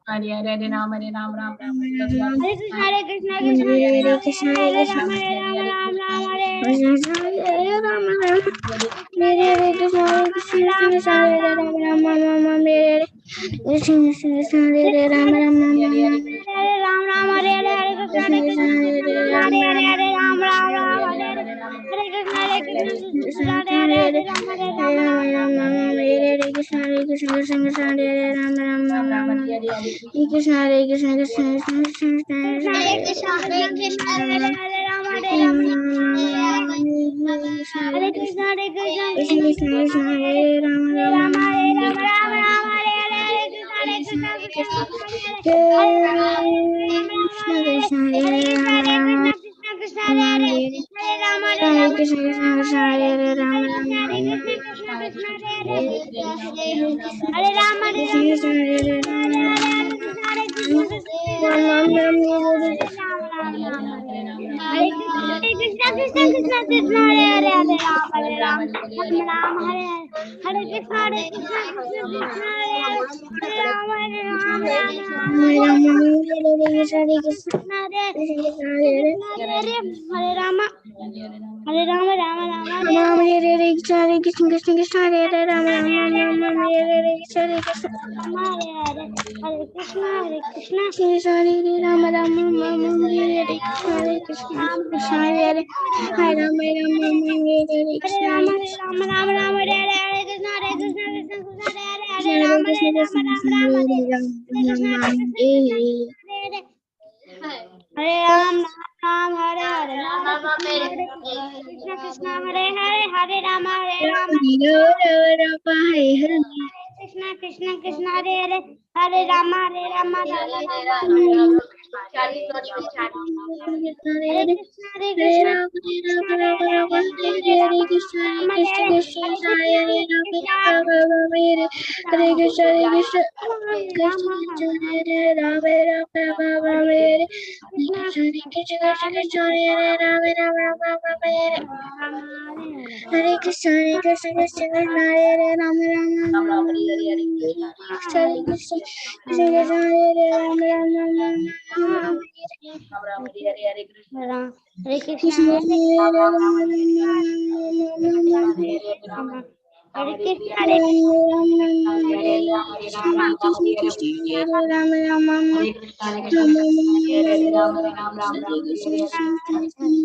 Hare Hare Ram Hare Ram Ram Ram Hare Krishna Hare Krishna Krishna Krishna Hare Ram Hare Ram Ram Ram Hare Hare Ram Ram Hare Hare Hare Krishna Hare Krishna Krishna Hare Hare Ram Ram Ram Hare Hare Hare Krishna Hare Krishna Krishna Hare Hare Ram Hare Ram Ram Hare Krishna Hare Krishna Krishna Hare Ram Ram Ram Hare Krishna Hare Krishna Krishna Hare Krishna Hare Krishna Hare Hare Ram Hare Ram Hare Krishna Hare Krishna Krishna Hare Ram Ram Hare Ram Ram Hare Hare Hare Krishna Hare Krishna Krishna Krishna Hare Hare Ram Hare Ram Krishna Krishna Hare Ram Hare Krishna Krishna Hare Hare Ram Hare Ram Krishna Hare Krishna Krishna Krishna Krishna Hare Hare Ram Hare Ram Ram Hare Hare Krishna Hare Krishna Krishna Krishna Hare Ram Hare Ram Hare Rama Hare Rama Rama Rama Hare Krishna Krishna Krishna Hare Rama Rama Hare Krishna Hare Krishna Krishna Hare Rama Rama Hare Krishna Krishna Hare Hare Rama Hare Krishna Rama Rama Rama Hare Krishna Krishna Krishna Hare Rama Hare Rama Rama Krishna Hare Ram Ram Hare Hare Krishna Krishna Hare Hare Hare Rama Krishna Krishna Krishna Hare Hare Hare Rama Rama Hare Krishna Hare Krishna Hare Krishna Hare Krishna Krishna Hare Rama Rama Hare Krishna Krishna Krishna Hare Rama Rama Hare Krishna Hare Krishna Hare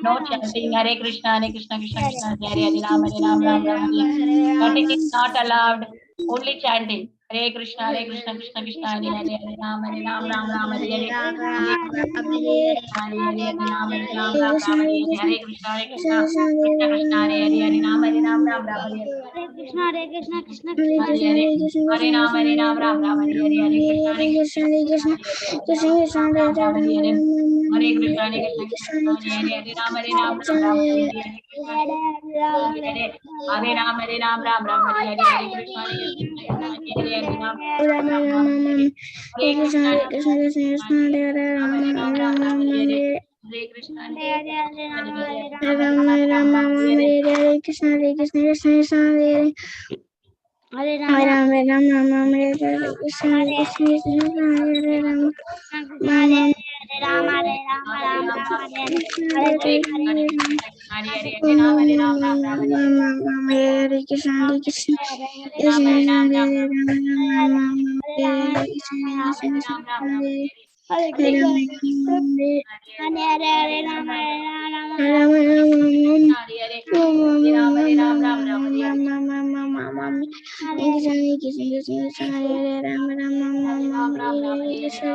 No chanting Hare Krishna Krishna Krishna Hare Hare Ram Hare Ram Ram Ram Hare. Chanting is not allowed. Only chanting. Hare Krishna Krishna Krishna Hare Hare Hare Ram Hare Ram Ram Ram Hare Hare. Hare Hare Ram Hare Ram Ram Ram Hare Hare. Hare Krishna Krishna Krishna Hare Hare Hare Ram Hare Ram Ram Ram Hare Hare. Hare Krishna Krishna Krishna Hare Ram Ram Ram Hare Hare. Hare Krishna Krishna Krishna Hare Hare Ram Ram Ram Hare Hare. Hare Krishna Krishna Hare Hare Ram Hare Ram Ram Hare Hare. Hare Ram Ram Ram Hare Hare. Hare Krishna Krishna Hare Hare Ram Hare Krishna Krishna Hare Ram Ram Hare Hare. Hare Krishna Hare Krishna Krishna Hare Hare Ram Hare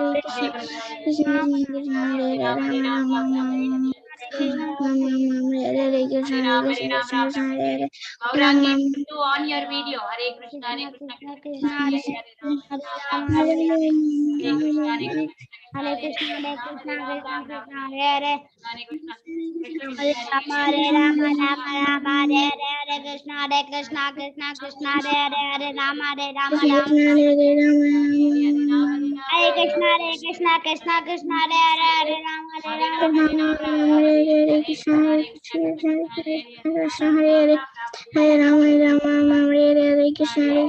Krishna Krishna Hare Ram Hare Ram Hare Krishna Hare Krishna on your video. Hare Krishna Krishna Hare Hare Hare Krishna Krishna Hare Hare Rama Hare Krishna Krishna Krishna Hare Hare Rama Hare Rama Hare Krishna, Krishna Krishna, Hare Hare, Hare Rama, Hare Krishna, Hare Krishna, Krishna Hare Hare, Hare Rama, Hare Krishna, Krishna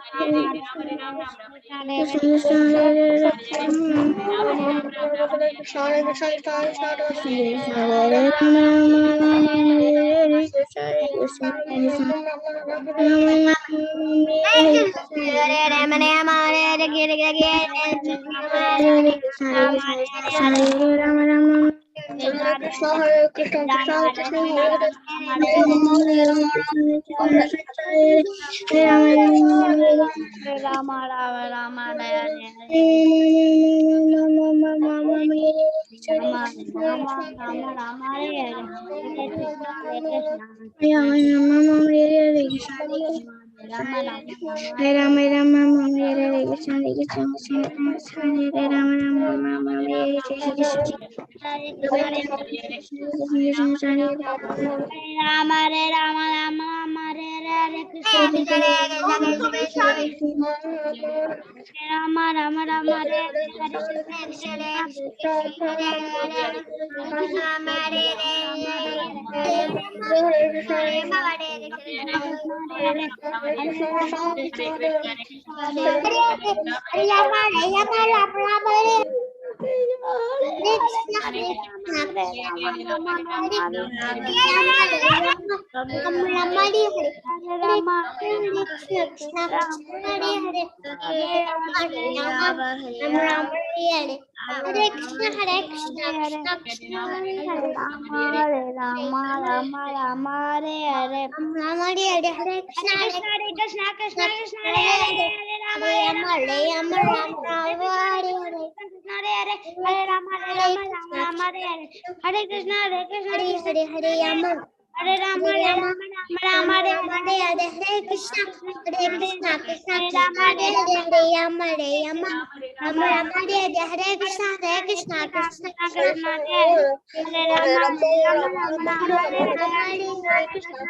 Krishna, Hare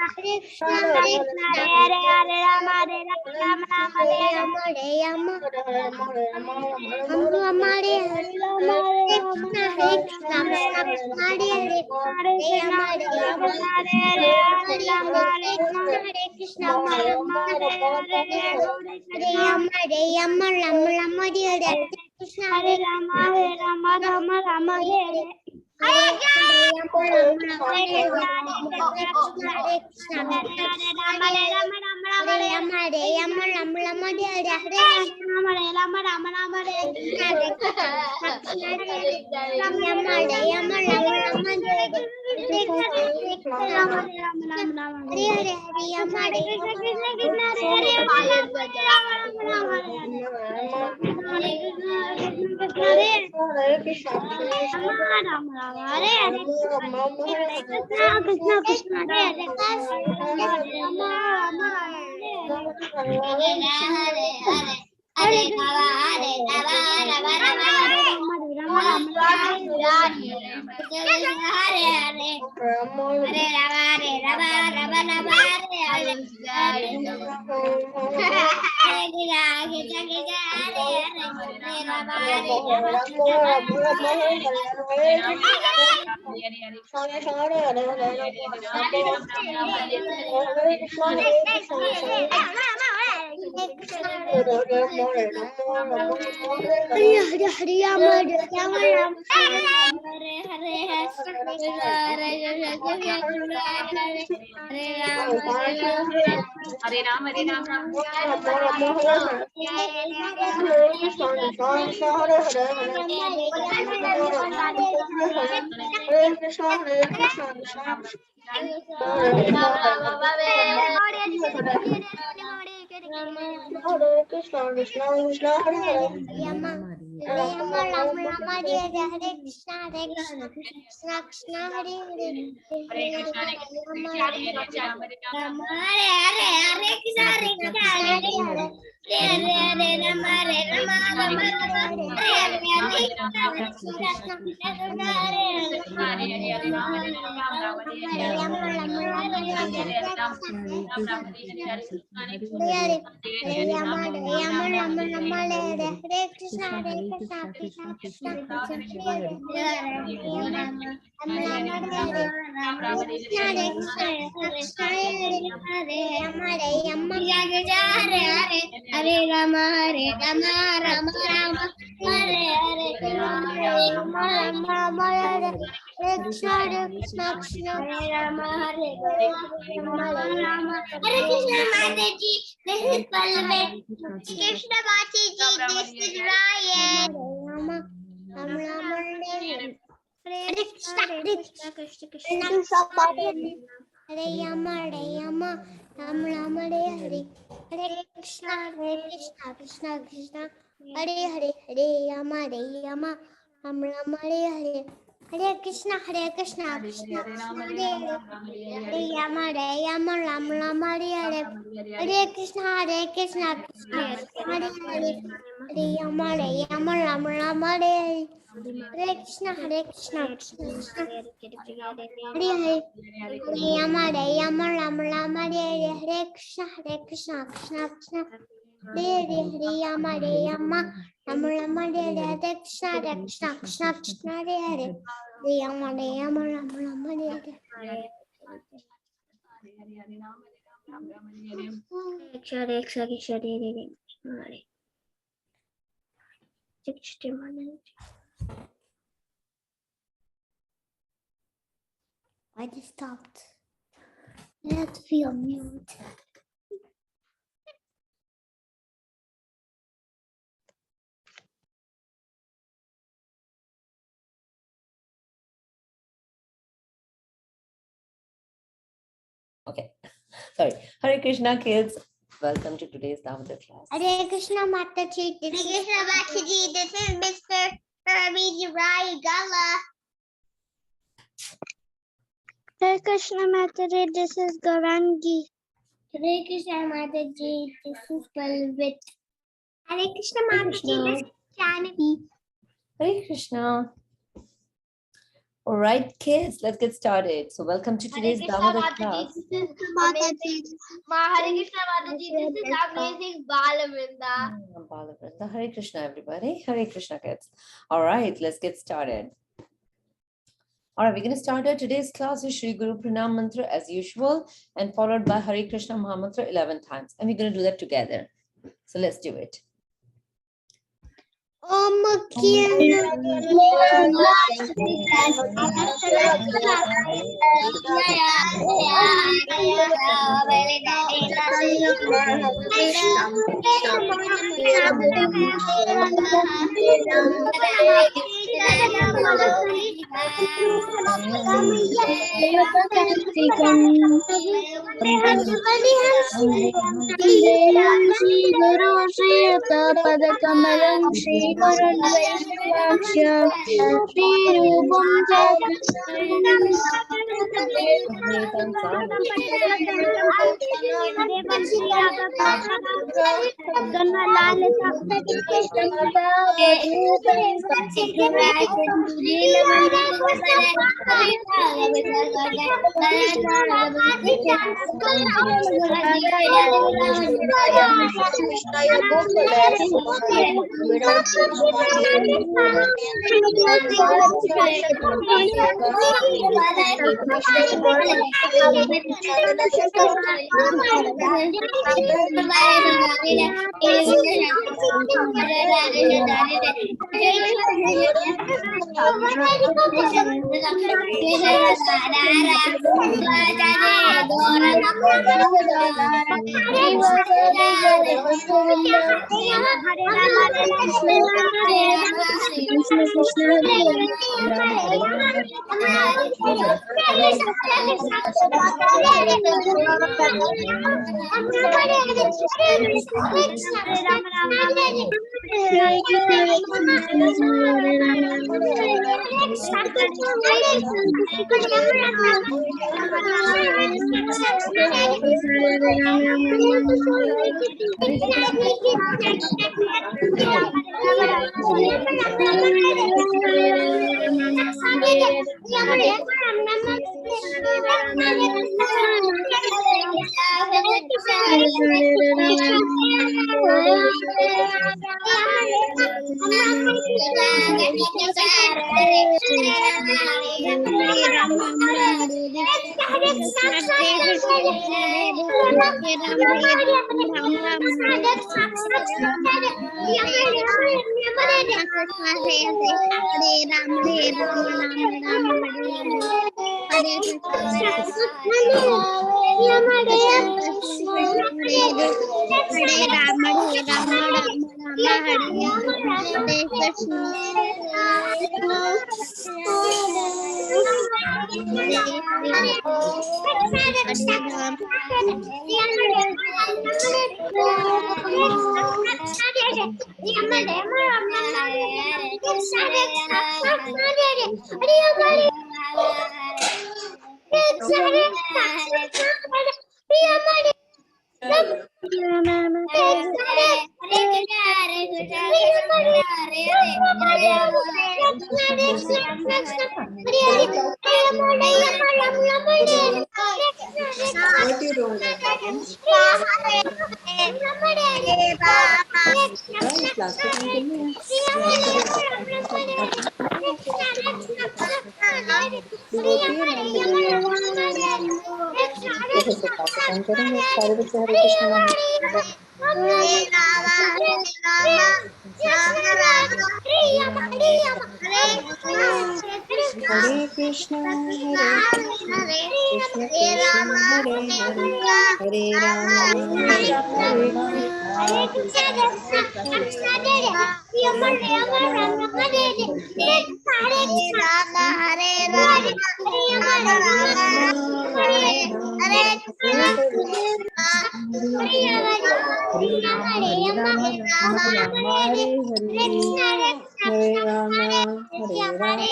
Hare, Hare Rama, Hare Rama, Rama Rama, Hare Hare, Rama Rama, Hare Krishna, Krishna, Hare Rama, Hare Rama, Hare Krishna Mataji. This is Palvet. Krishna Mataji. This is Ryan. Hare Krishna, Krishna, Hare Rama, Rama Rama, Hare Krishna, Krishna, Krishna, Hare Hare, Hare Rama, Rama Rama, Hare Krishna, Krishna, Krishna, Hare Rama, Rama Rama, Hare Krishna, Krishna, Krishna, Hare Rama, Rama Rama, Hare Krishna, Krishna, Krishna, Hare Rama, Rama Rama, Hare Krishna, Krishna, Krishna, Krishna, Hare Rama, Rama Rama, Hare Krishna, Krishna, Krishna, Krishna, Hare Rama, Rama Rama, Hare I just stopped. I have to be on mute. Okay, sorry. Hare Krishna, kids. Welcome to today's Damodar class. Hare Krishna Mataji. Hare Krishna Mataji. This is Mr. Ramiji Rai Gala. Hare Krishna Mataji. This is Garangi. Hare Krishna Mataji. This is Palvit. Hare Krishna Mataji. This is Janavi. Hare Krishna. All right, kids, let's get started. So welcome to today's Damodar class. This is Mataji. Hare Krishna Mataji. This is amazing Balavrinda. Balavrinda. Hare Krishna, everybody. Hare Krishna, kids. All right, let's get started. All right, we're going to start our today's class with Shri Guru Pranam Mantra as usual and followed by Hare Krishna Mahamantra 11 times. And we're going to do that together. So let's do it. Om What you don't like, Bhavin? Right, last time continue. Devotee Ram Bhaiya. जैसे class काम करेंगे सारे बच्चे हरे कृष्ण हरे कृष्ण कृष्ण कृष्ण हरे हरे हरे राम हरे Hare Rama, Hare Rama.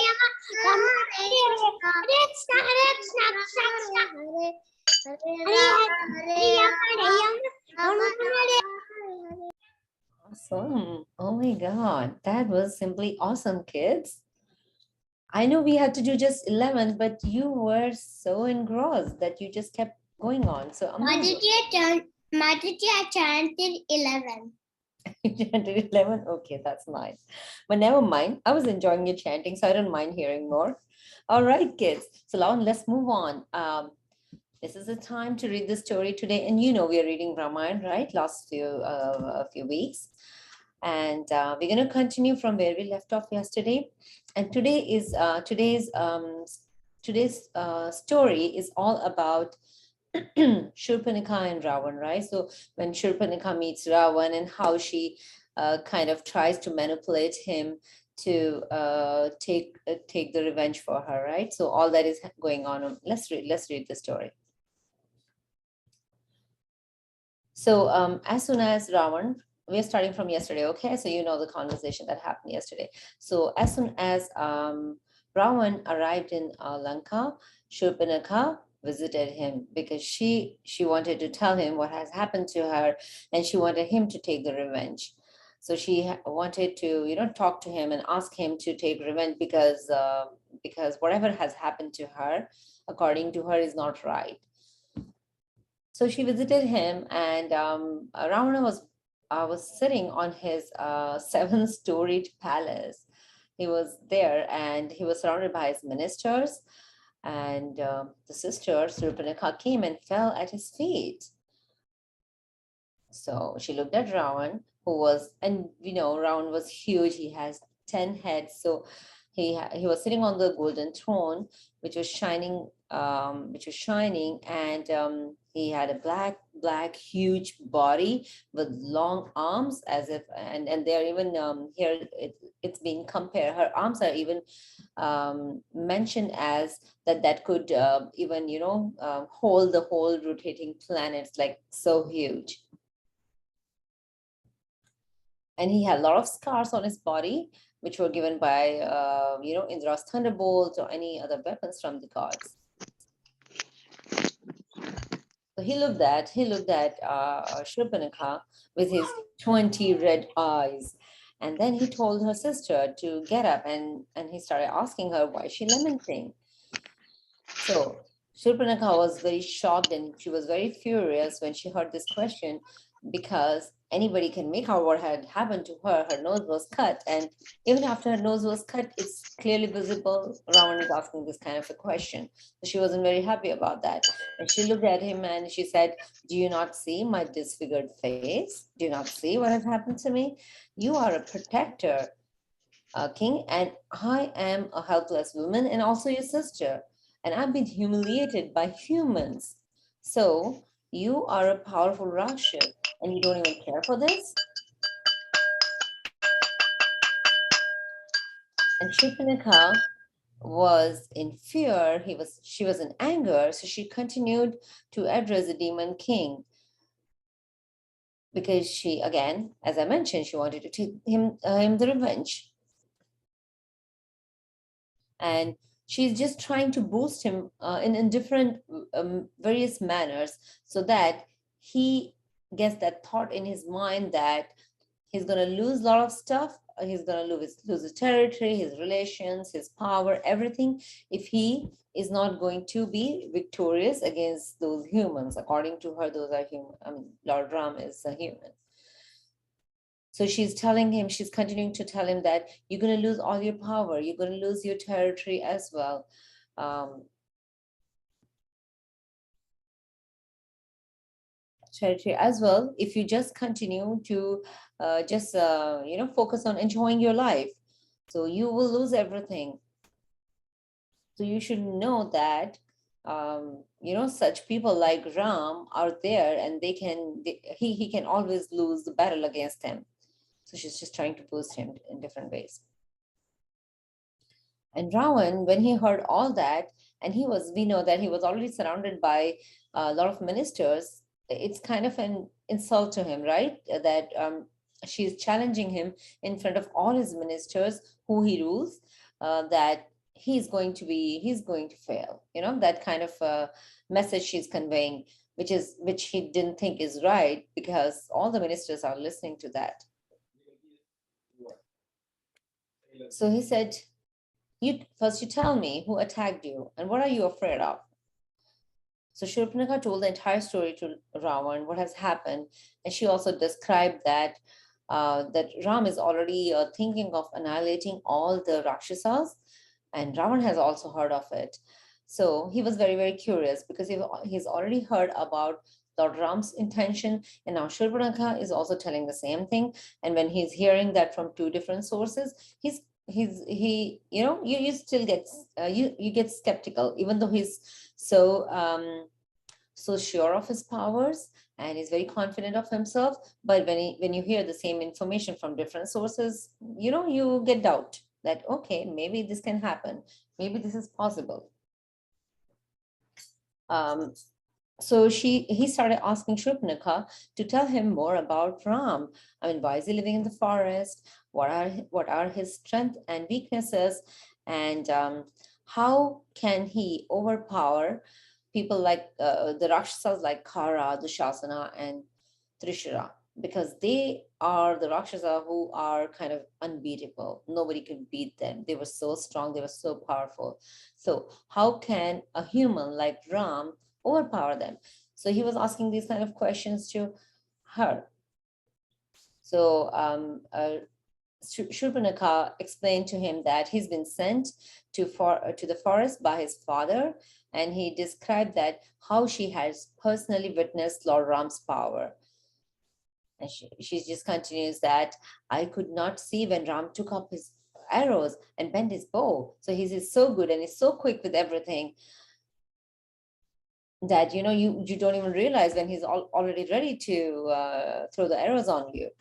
Awesome. Oh my God, that was simply awesome, kids. I know we had to do just 11, but you were so engrossed that you just kept going on. So amazing. Mataji, I chanted 11. You chanted 11? Okay, that's nice. But never mind. I was enjoying your chanting, so I don't mind hearing more. All right, kids. So now let's move on. This is the time to read the story today. And you know we are reading Ramayan, right? Last few weeks. And we're going to continue from where we left off yesterday. And today is today's story is all about Shurpanakha and Ravan, right? So when Shurpanakha meets Ravan and how she kind of tries to manipulate him to take the revenge for her, right? So all that is going on. Let's read the story. So as soon as Ravan, we're starting from yesterday, okay? So you know the conversation that happened yesterday. So as soon as Ravan arrived in Lanka, Shurpanakha visited him because she wanted to tell him what has happened to her, and she wanted him to take the revenge. So she wanted to, talk to him and ask him to take revenge because whatever has happened to her, according to her, is not right. So she visited him, and Ravana was sitting on his 7-storied palace. He was there, and he was surrounded by his ministers. And the sister Surpanakha came and fell at his feet. So she looked at Ravan, who was, and Ravan was huge. He has 10 heads. So he was sitting on the golden throne, which was shining, and he had a black, huge body with long arms, as if, and they're even here. It's being compared. Her arms are even mentioned as that could even hold the whole rotating planets, like so huge. And he had a lot of scars on his body, which were given by Indra's thunderbolts or any other weapons from the gods. So he looked at Shurpanakha with his 20 red eyes, And then he told her sister to get up, and he started asking her why she lamenting. So Shurpanakha was very shocked and she was very furious when she heard this question, because anybody can make out what had happened to her. Her nose was cut, and even after her nose was cut, it's clearly visible. Ravan is asking this kind of a question. So she wasn't very happy about that. And she looked at him and she said, "Do you not see my disfigured face? Do you not see what has happened to me? You are a protector, king, and I am a helpless woman and also your sister. And I've been humiliated by humans. So you are a powerful Rakshas and you don't even care for this?" And Shurpanakha was in fear. She was in anger. So she continued to address the demon king, because she, again, as I mentioned, she wanted to take him the revenge. And she's just trying to boost him in different various manners, so that he gets that thought in his mind that he's going to lose a lot of stuff. He's going to lose his territory, his relations, his power, everything, if he is not going to be victorious against those humans. According to her, those are human. I mean, Lord Ram is a human. So she's telling him, she's continuing to tell him that you're going to lose all your power, you're going to lose your territory as well. Territory as well, if you just continue to focus on enjoying your life. So you will lose everything. So you should know that such people like Ram are there, and he can always lose the battle against them. So she's just trying to boost him in different ways. And Ravan, when he heard all that, and we know that he was already surrounded by a lot of ministers, it's kind of an insult to him, right? That she's challenging him in front of all his ministers who he rules, that he's going to fail. That kind of message she's conveying, which he didn't think is right, because all the ministers are listening to that. So he said, you tell me who attacked you and what are you afraid of? So Shurpanakha told the entire story to Ravan, what has happened. And she also described that Ram is already thinking of annihilating all the Rakshasas, and Ravan has also heard of it. So he was very, very curious, because he's already heard about Lord Ram's intention, and now Shurpanakha is also telling the same thing. And when he's hearing that from two different sources, you still get you get skeptical, even though he's so sure of his powers and he's very confident of himself. But when you hear the same information from different sources, you get doubt that, okay, maybe this can happen, maybe this is possible. So he started asking Shurpanakha to tell him more about Ram. I mean, why is he living in the forest? What are his strengths and weaknesses? And how can he overpower people like the Rakshasas like Kara, Dushasana, and Trishira? Because they are the Rakshasa who are kind of unbeatable. Nobody could beat them. They were so strong. They were so powerful. So how can a human like Ram overpower them? So he was asking these kind of questions to her. So Shurpanakha explained to him that he's been sent to the forest by his father, and he described that how she has personally witnessed Lord Ram's power. And she just continues that, I could not see when Ram took up his arrows and bent his bow. So he's so good and he's so quick with everything that you don't even realize when he's already ready to throw the arrows on you.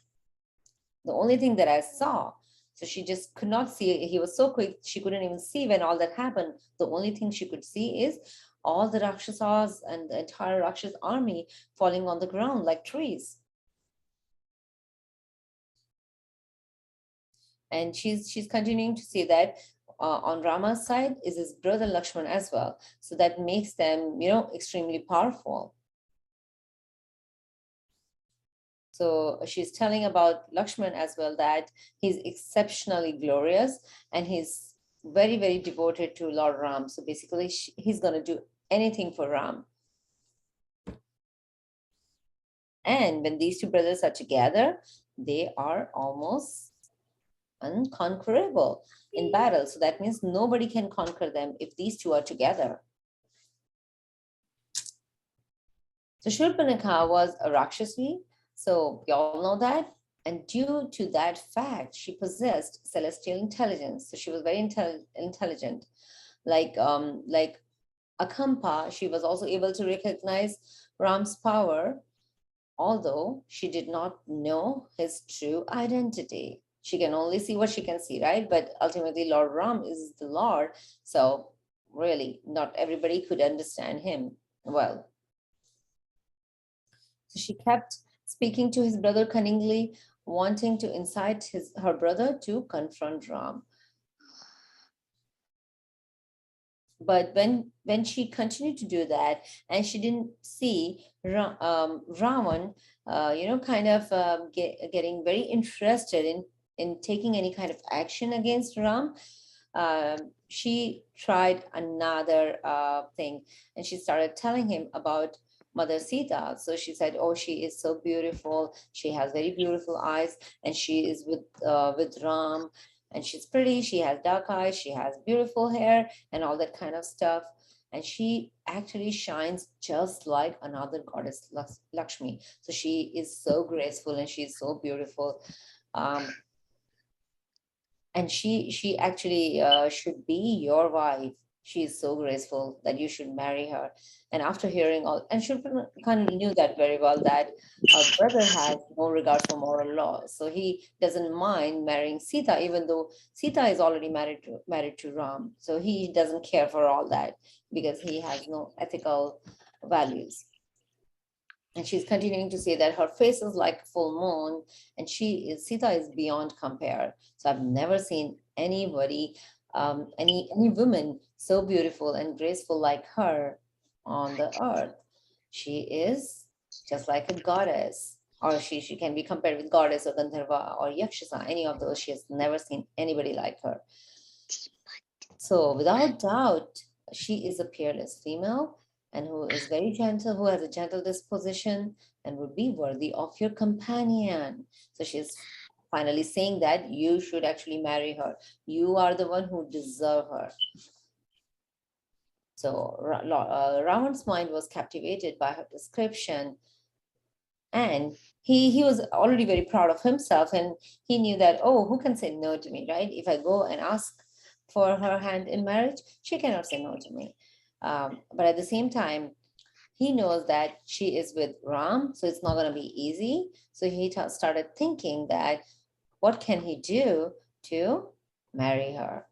The only thing that I saw, so she just could not see, he was so quick, she couldn't even see when all that happened. The only thing she could see is all the Rakshasas and the entire Rakshas army falling on the ground like trees. And she's continuing to say that on Rama's side is his brother Lakshman as well. So that makes them, extremely powerful. So she's telling about Lakshman as well, that he's exceptionally glorious and he's very, very devoted to Lord Ram. So basically, he's going to do anything for Ram. And when these two brothers are together, they are almost unconquerable in battle. So that means nobody can conquer them if these two are together. So Shurpanakha was a Rakshasi, so we all know that. And due to that fact, she possessed celestial intelligence. So she was very intelligent. Like Akampa, she was also able to recognize Ram's power, although she did not know his true identity. She can only see what she can see, right? But ultimately, Lord Ram is the Lord. So really, not everybody could understand him well. So she kept speaking to his brother cunningly, wanting to incite her brother to confront Ram. But when she continued to do that, and she didn't see Ravan, kind of getting very interested in taking any kind of action against Ram, she tried another thing, and she started telling him about Mother Sita. So she said, oh, she is so beautiful. She has very beautiful eyes, and she is with Ram, and she's pretty. She has dark eyes. She has beautiful hair and all that kind of stuff. And she actually shines just like another goddess, Lakshmi. So she is so graceful and she's so beautiful. And she actually should be your wife. She is so graceful that you should marry her. And after hearing all, and Shurpanakha knew that very well, that her brother has no regard for moral law. So he doesn't mind marrying Sita, even though Sita is already married to Ram. So he doesn't care for all that because he has no ethical values. And she's continuing to say that her face is like full moon, and Sita is beyond compare. So I've never seen anybody, any woman so beautiful and graceful like her on the earth. She is just like a goddess, or she can be compared with goddess or Gandharva or Yakshasa, any of those. She has never seen anybody like her. So without doubt, she is a peerless female, and who is very gentle, who has a gentle disposition and would be worthy of your companion. So she's finally saying that you should actually marry her. You are the one who deserve her. So Ravan's mind was captivated by her description, and he was already very proud of himself, and he knew that, oh, who can say no to me, right? If I go and ask for her hand in marriage, she cannot say no to me. But at the same time, he knows that she is with Ram, so it's not going to be easy. So he started thinking that what can he do to marry her,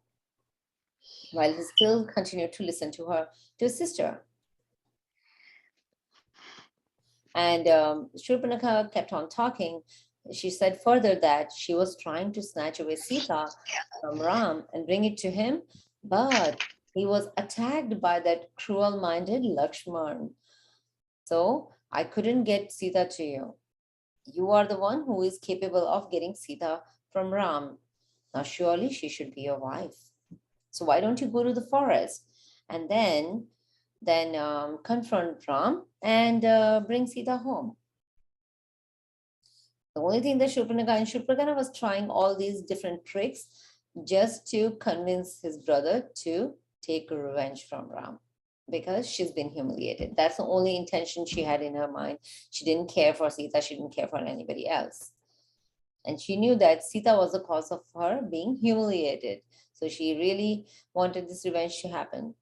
while he still continued to listen to his sister. And Shurpanakha kept on talking. She said further that she was trying to snatch away Sita from Ram and bring it to him, but he was attacked by that cruel-minded Lakshman. So I couldn't get Sita to you. You are the one who is capable of getting Sita from Ram. Now surely she should be your wife. So why don't you go to the forest and then confront Ram and bring Sita home? The only thing that Shurpanakha was trying all these different tricks just to convince his brother to take revenge from Ram, because she's been humiliated. That's the only intention she had in her mind. She didn't care for Sita. She didn't care for anybody else. And she knew that Sita was the cause of her being humiliated. So she really wanted this revenge to happen.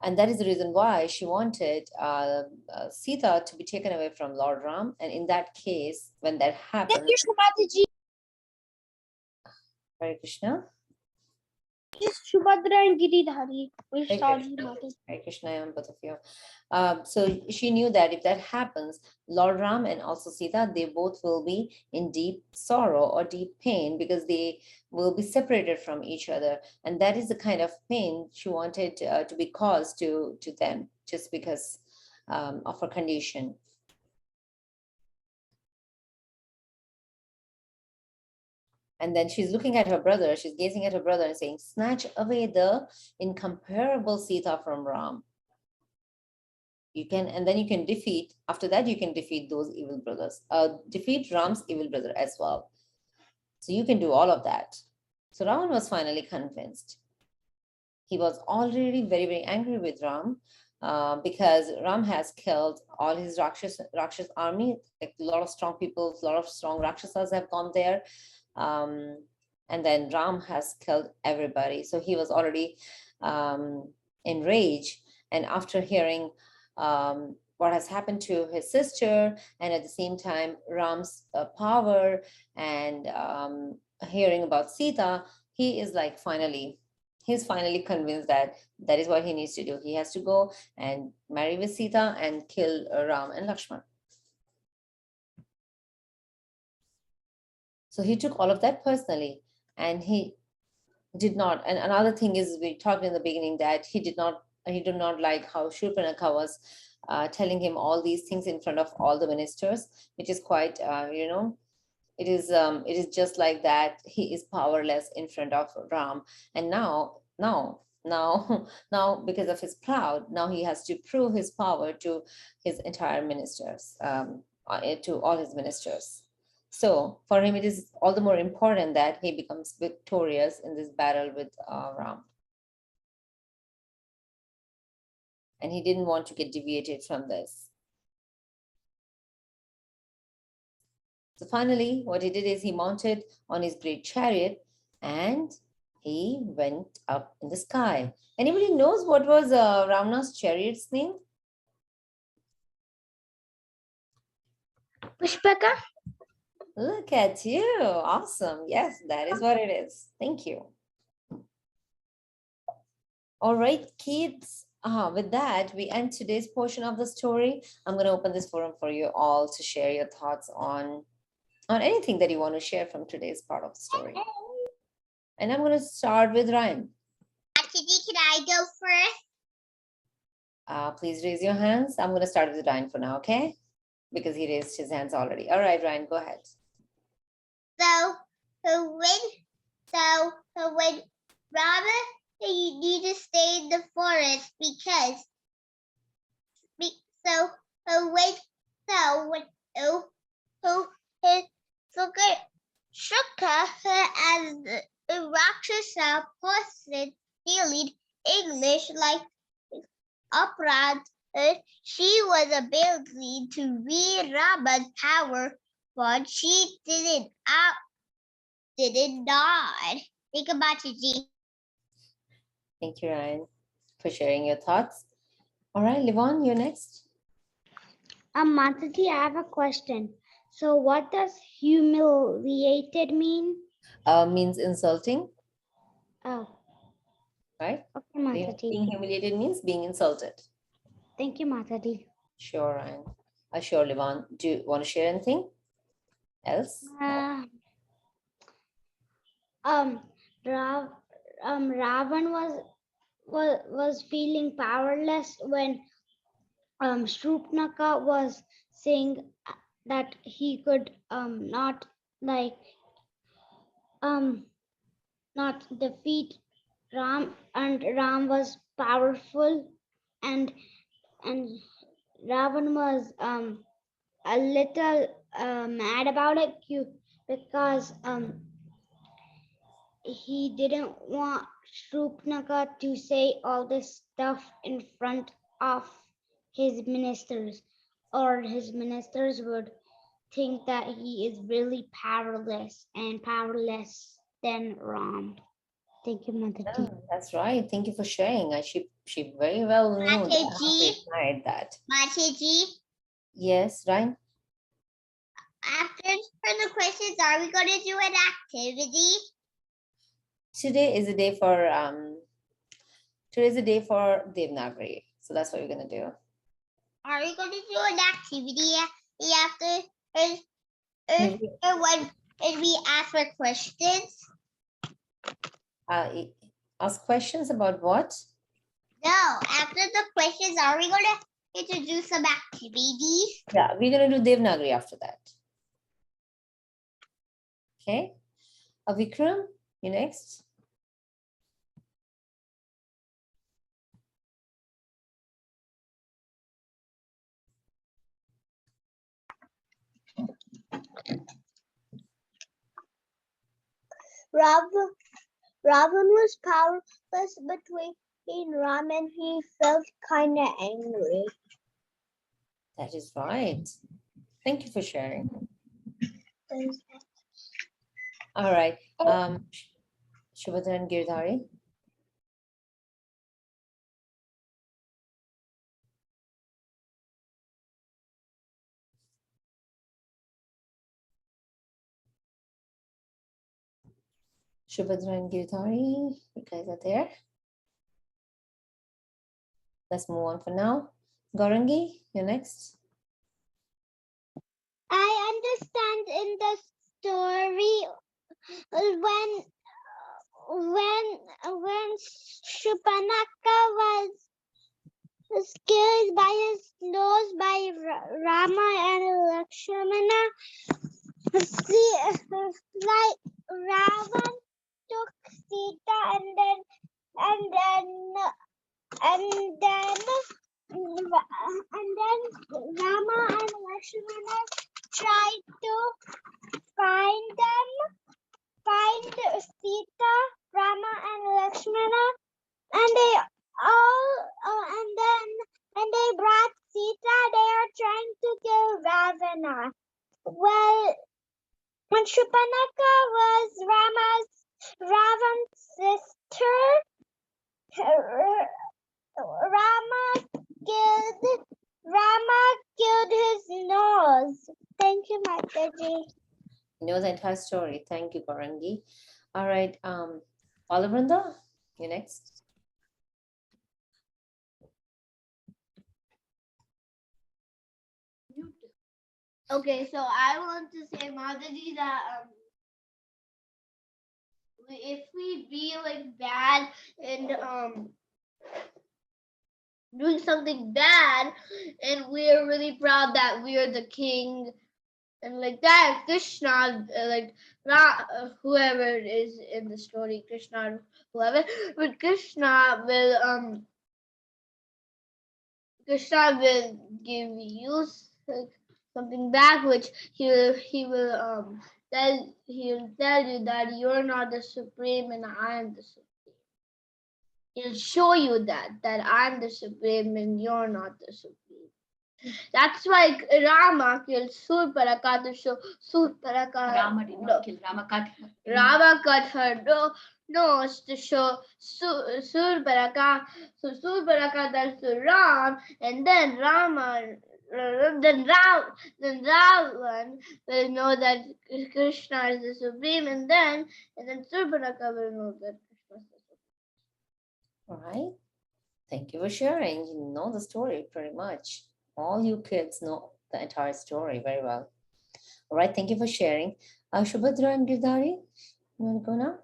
And that is the reason why she wanted Sita to be taken away from Lord Ram. And in that case, when that happened, Hare Krishna. Subhadra and Giridhari. Hare Krishna, I am both of you. So she knew that if that happens, Lord Ram and also Sita, they both will be in deep sorrow or deep pain, because they will be separated from each other. And that is the kind of pain she wanted to be caused to them, just because of her condition. And then she's looking at her brother, she's gazing at her brother and saying, snatch away the incomparable Sita from Ram. You can, and then you can defeat, after that, you can defeat those evil brothers, defeat Ram's evil brother as well. So you can do all of that. So Ravan was finally convinced. He was already very, very angry with Ram because Ram has killed all his Rakshas army. Like a lot of strong people, a lot of strong Rakshasas have gone there. And then Ram has killed everybody. So he was already enraged. And after hearing what has happened to his sister, and at the same time Ram's power, and hearing about Sita, he is like he's finally convinced that that is what he needs to do. He has to go and marry with Sita and kill Ram and Lakshman. So he took all of that personally, and he did not. And another thing is, we talked in the beginning that he did not like how Shurpanakha was telling him all these things in front of all the ministers, which is quite, it is just like that. He is powerless in front of Ram. And now, because of his proud, now he has to prove his power to his entire ministers, to all his ministers. So for him, it is all the more important that he becomes victorious in this battle with Ram. And he didn't want to get deviated from this. So finally, what he did is he mounted on his great chariot and he went up in the sky. Anybody knows what was Ravana's chariot's name? Pushpaka? Look at you. Awesome. Yes, that is what it is. Thank you. All right, kids. With that, we end today's portion of the story. I'm going to open this forum for you all to share your thoughts on anything that you want to share from today's part of the story. And I'm going to start with Ryan. Mataji, can I go first? Please raise your hands. I'm going to start with Ryan for now, okay? Because he raised his hands already. All right, Ryan, go ahead. So when Rama, you need to stay in the forest because Shukka as the Rakshasa person dealing English like Uprad, she was ability to read Rama's power, but she did not. Think about it, G. Thank you, Ryan, for sharing your thoughts. All right, Livon, you're next. Mataji, I have a question. So what does humiliated mean? Means insulting, Oh, right? okay, Mataji. Being humiliated means being insulted. Thank you, Mataji. Sure, Ryan. Sure, Livon. Do you want to share anything else? Ravan was feeling powerless when Shurpanakha was saying that he could not defeat Ram, and Ram was powerful, and Ravan was a little mad about it because he didn't want Shurpanakha to say all this stuff in front of his ministers, or his ministers would think that he is really powerless than Ram. Thank you, Mataji. That's right. Thank you for sharing. She very well knew that. Mataji, Yes, Ryan. after the questions, are we going to do an activity? Today is a day for Devanagari. So that's what we're gonna do. Are we going to do an activity after when we ask for questions? Ask questions about what? No, after the questions, are we going to introduce some activities? Yeah, we're gonna do Devanagari after that. Okay. Vikram, you next. Ravan was powerless between Ram and he felt kind of angry. That is right. Thank you for sharing. All right. Shubhadra and Girdhari. Shubhadra and Girdhari, you guys are there? Let's move on for now. Gaurangi, you're next. I understand in the story when Shurpanakha was killed by his nose by Rama and Lakshmana. Like Ravan took Sita and then Rama and Lakshmana tried to find Sita, Rama and Lakshmana, and they all and then when they brought Sita, they are trying to kill Ravana. Well, when Shurpanakha was Ravan's sister, Rama killed his nose. Thank you, Mataji. You know the entire story. Thank you, Gaurangi. All right. Olavranda, you next. Okay, so I want to say, Mataji, that if we be like bad and doing something bad, and we're really proud that we are the king, and like that, Krishna, whoever it is in the story, Krishna, whoever, but Krishna will give you something back, which he'll tell you that you're not the supreme and I am the supreme. He'll show you that I'm the supreme and you're not the supreme. That's why Rama killed Surparaka to show Surparaka. Rama did not kill. Rama cut her. Rama cut her nose to show Surparaka. So Surparaka does to Ram, and then Ravan will know that Krishna is the supreme, and then Surparaka will know that Krishna is the supreme. All right. Thank you for sharing. You know the story pretty much. All you kids know the entire story very well. All right. Thank you for sharing. Shubhadra and Girdhari, you want to go now?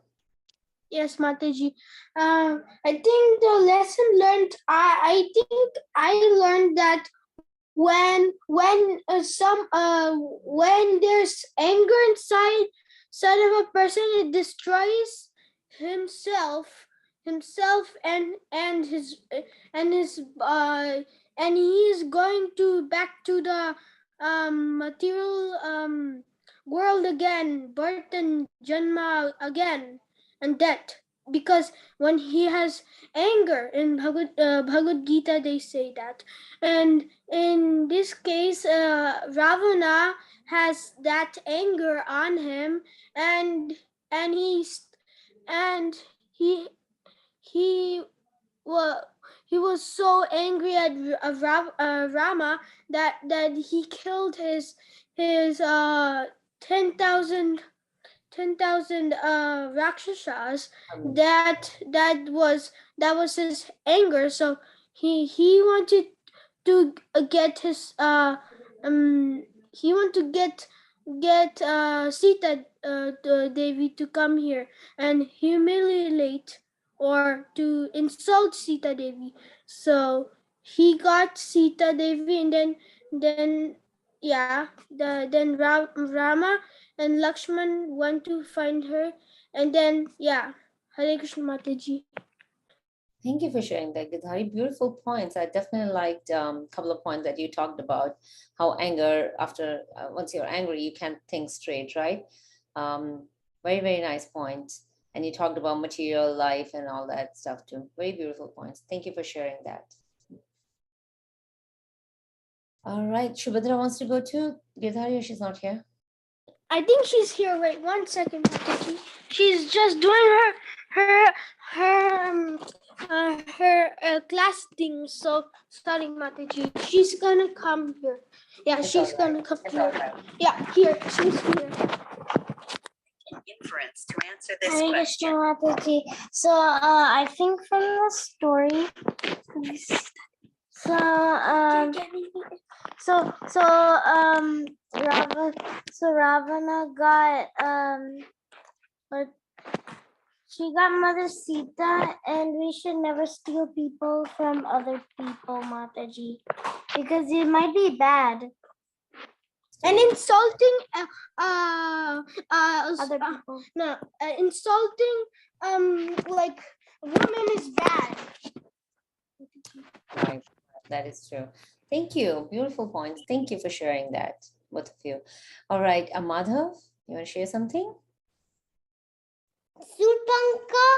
Yes, Mataji. I think the lesson learned. I think I learned that when there's anger inside of a person, it destroys himself and his and he is going to back to the material world again, birth and janma again, and death. Because when he has anger in Bhagavad Gita, they say that, and in this case, Ravana has that anger on him, and he he was so angry at Rama that he killed his 10,000 rakshasas. That was his anger. So he wanted to get his he wanted to get Sita Devi to come here and humiliate or to insult Sita Devi. So he got Sita Devi, and then Rama and Lakshman went to find her, And then, yeah, Hare Krishna Mataji. Thank you for sharing that, Gidhari. Beautiful points. I definitely liked a couple of points that you talked about, how anger, after once you're angry, you can't think straight, right? Very, very nice point. And you talked about material life and all that stuff too. Very beautiful points. Thank you for sharing that. All right, Shubhadra wants to go too. Gidhari, or she's not here? I think she's here. Wait 1 second, Mataji. She's just doing her class thing. So sorry, Mataji. She's gonna come here. Yeah, It's she's all gonna right. come It's here. all right. Yeah, here. She's here. Inference to answer this Hare question. Krishna Mataji. So I think from the story. So Ravana got but she got Mother Sita, and we should never steal people from other people, Mataji, because it might be bad. And insulting other people. Insulting like women is bad. Right. That is true. Thank you. Beautiful points. Thank you for sharing that, both of you. All right, Madhav, you want to share something? Surpanka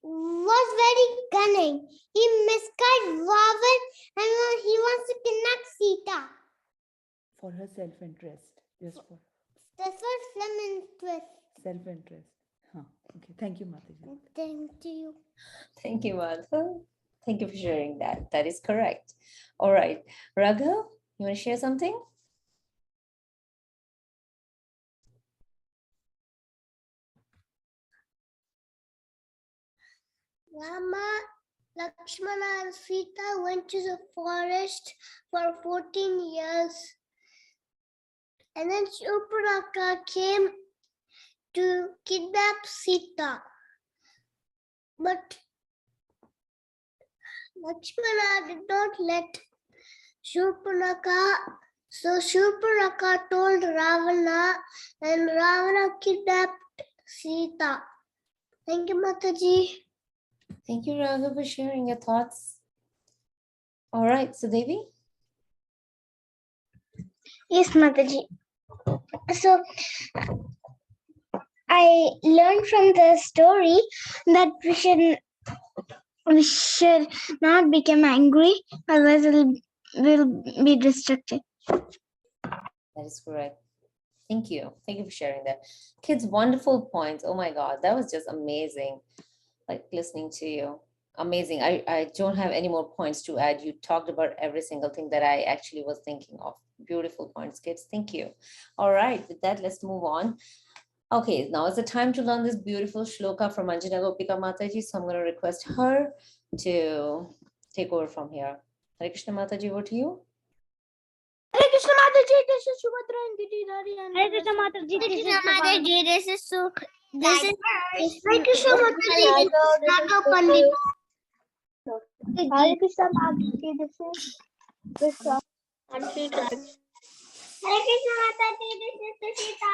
was very cunning. He misguided Ravan and he wants to kidnap Sita. For her self-interest, just for That's what film interest. self-interest. Huh. Okay, thank you, Mataji. Thank you. Thank you, Madhav. Thank you for sharing that. That is correct. All right, Raghav, you want to share something? Rama, Lakshmana and Sita went to the forest for 14 years. And then Shurpanakha came to kidnap Sita. But Lakshmana did not let Shurpanakha. So Shurpanakha told Ravana, and Ravana kidnapped Sita. Thank you, Mataji. Thank you, Raghav, for sharing your thoughts. All right, so Devi? Yes, Mataji. So I learned from the story that we should not become angry, otherwise we'll be distracted. That is correct. Thank you. Thank you for sharing that. Kids, wonderful points. Oh my God, that was just amazing. Like listening to you. Amazing. I don't have any more points to add. You talked about every single thing that I actually was thinking of. Beautiful points, kids. Thank you. All right, with that, let's move on. Okay, now is the time to learn this beautiful shloka from Anjana Gopika Mataji. So I'm going to request her to take over from here. Hare Krishna Mataji, over to you. Hare Krishna Mataji, this is Subhadra and Gidhari. Hare Krishna Mataji, this is Mataji, this is Su. This is Hare Krishna Mataji, this is Naga Pandit. Hare Krishna Mataji, this is Krishna. Hare Krishna Mataji, this is Sita.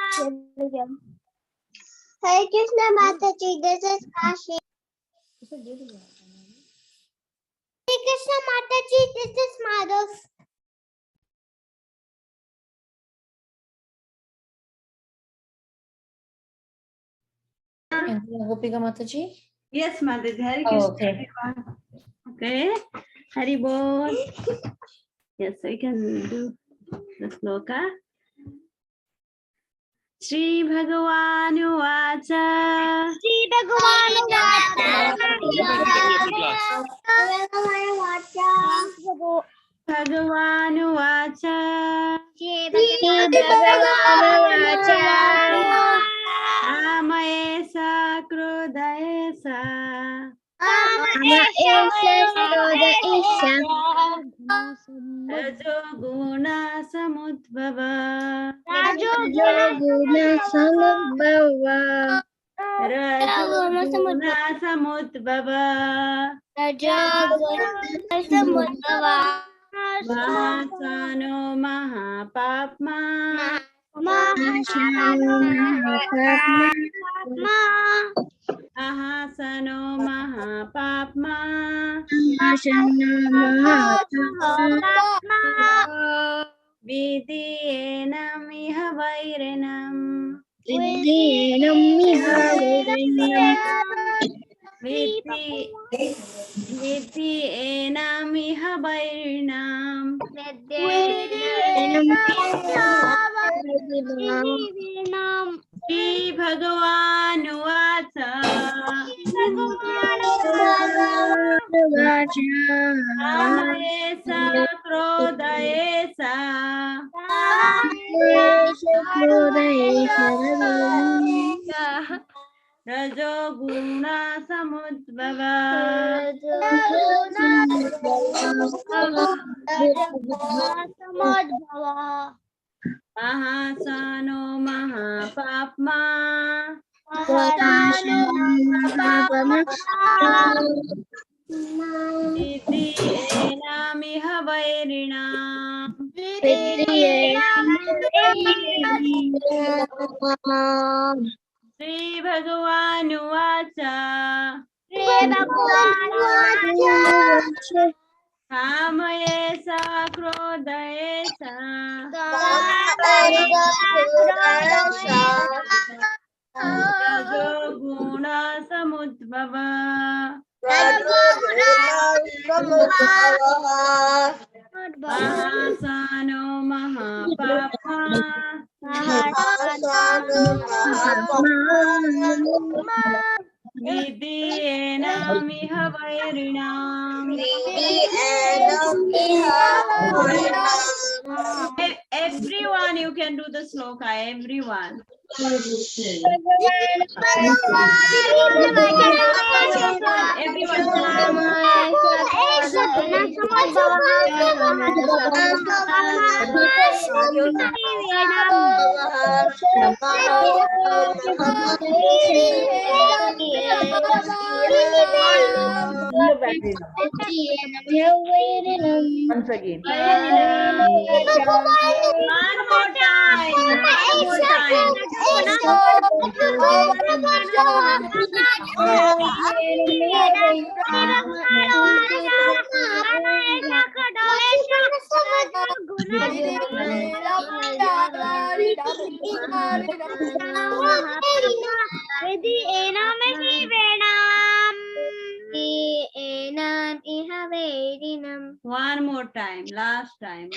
Hare Krishna Mataji, this is Kashi. Hare Krishna Mataji, this is Madhav. Anjana Gopika Mataji. Yes, Mataji. Hare Oh, Krishna. okay. Everyone. Okay. Hari Bol. Yes, we can do the sloka. Shri Bhagavan Uvacha. Shri Bhagavan Bhagavan Uvacha. Amayesa Krodayesa. Rajo Guna Samudbhava. Rajo Guna Samudbhava. Mahasano Mahapapma. Ahasano mahapapma. Vidyenam iha vairenam. Vidyenam iha vairenam. Shri Bhagavan Ramayesa Krodayesa Rajo Guna Samudbhava Mahasano Mahapapma Vidyenam iha vairenam. Shri Bhagavan Ramayesa Krodayesa Rajo Guna Samudbhava Mahasano Mahapapma Vidyenam iha vairenam. Everyone, you can do the sloka. Everyone. Once again. One more time. One more time. One more time. Last time.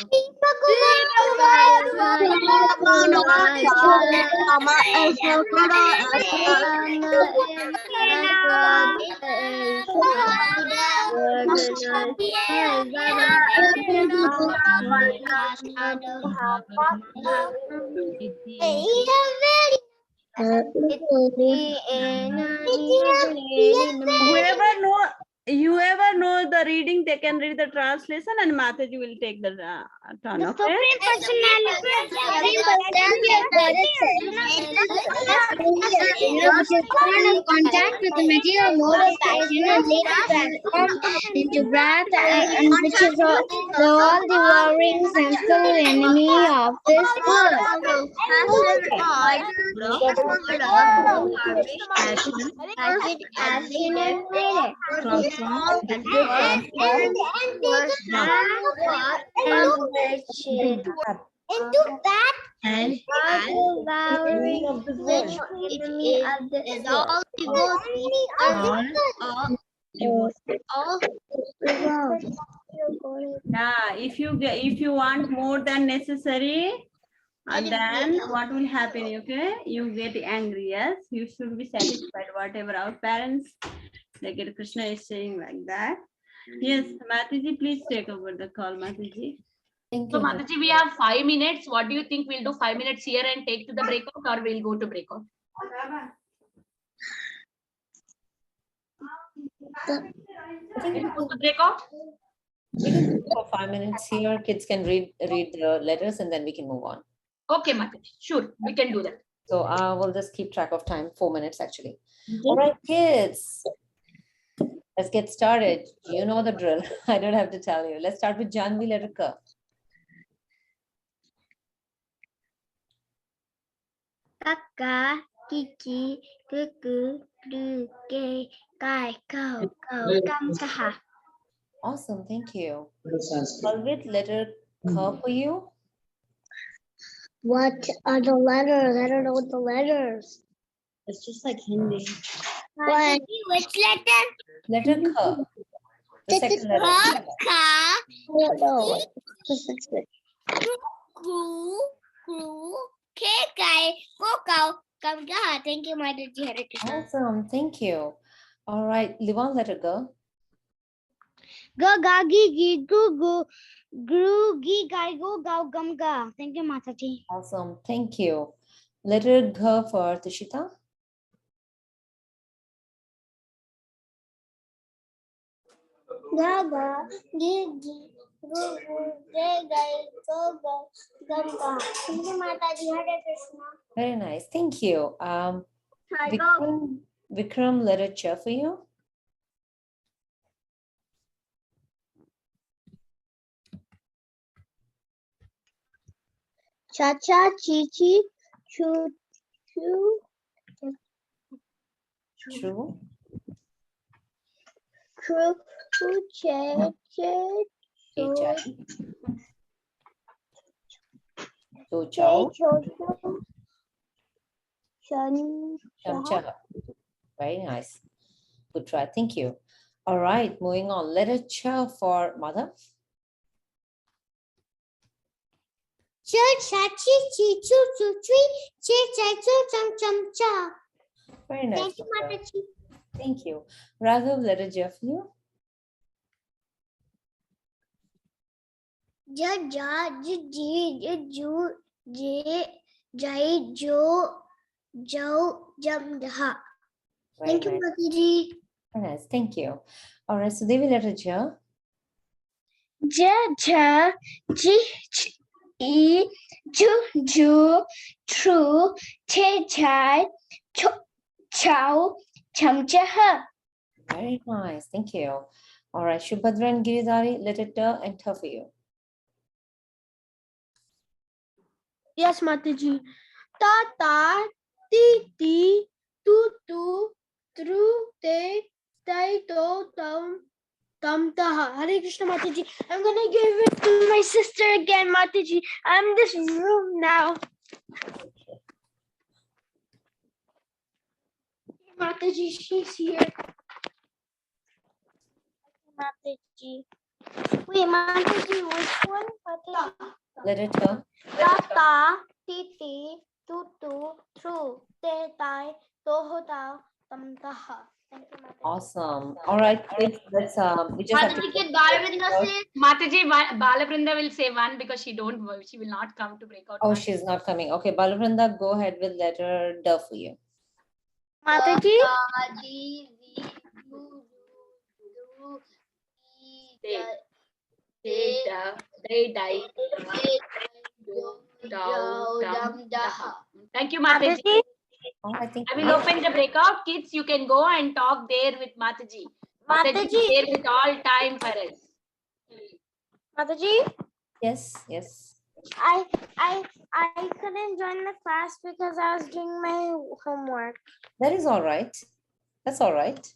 Whoever knows the reading, they can read the translation, and Mataji will take the turn. Okay. Contact with the material mode of action and later transformed into breath, and which is all devouring sensual enemy of this world. Into that and devouring which is all Yeah, if you want more than necessary, and then what will happen? Okay, you get angry. Yes, you should be satisfied. Whatever our parents, like Krishna is saying like that. Yes, Mataji, please take over the call, Mataji. Thank So you. Mataji, we have 5 minutes. What do you think? We'll do 5 minutes here and take to the breakout, or we'll go to breakout? Go to breakout? We can do for 5 minutes here. Kids can read the letters and then we can move on. Okay, Mataji. Sure, we can do that. So we'll just keep track of time. 4 minutes actually. All right, kids. Let's get started. You know the drill. I don't have to tell you. Let's start with Janvi, letter K. Kaka, kiki, cuckoo, goo, gay, guy, go, gum, kaha. Awesome, thank you. Palvit, letter K for you. What are the letters? I don't know what the letters. It's just like Hindi. What? Which letter? Letter K. The second letter. I don't know. Thank you, Mataji. Hare Krishna. Awesome, thank you. All right, Livan, letter G. Go, ga, gi, gi, goo, goo, gru, gi, gai, go, gao, gum, ga. Thank you, Mataji. Awesome, thank you. Letter G for Tushita. Ga, ga, gi, gi, goo, goo, ge, gai, go, go, gum, ga. Thank you, Mataji. Hare Krishna. Very nice, thank you. Hi, go. Vikram, letter Ch for you. Cha, cha, chi, chi, choo, choo, True. choo, choo, che, che, choo, Chai. Cho che, chow. choo, choo, chan, Chamcha. Very nice. Good try. Thank you. All right, moving on. Letter Ch for mother. cha, cha, chi, chi, choo, choo, chui, che, chai, choo, cham, cham, cha. Very nice. Thank you, mother. Mataji. Thank you. Raghav, letter J for you. Ja, ja, ji, ji, ju, je, jai, jo, jo, jam, jaha. Very Thank you, nice. Mataji. Very nice. Thank you. All right, so Devi, letter J. Ja, ja, ji, e, ju, ju, true, che, chai, chow, cham, jaha. Very nice. Thank you. All right, Shubhadra and Giridhari, letter T and T for you. Yes, Mataji. Ta, ta, ti, ti, tu, tu, tru, te, tai, to, tam, tam, taha. Hare Krishna, Mataji. I'm gonna give it to my sister again, Mataji. I'm in this room now. Mataji, she's here. Mataji. Wait, Mataji, which one? Mataji. Letter T. Ta, ti, ti, tu, tu, tru, te, tai, toho, ta, tam, taha. Thank you, Mataji. Awesome. All right, kids, let's we just have to. Mataji, Balabrinda will say one because she will not come to breakout. Oh, class. she's not coming. Okay, Balabrinda, go ahead with letter D for you. Mataji. Thank you, Mataji. Oh, I think I will open the breakout. Kids, you can go and talk there with Mataji. Mataji is there with all time for us. Mataji, yes, yes. I couldn't join the class because I was doing my homework. That is all right. That's all right.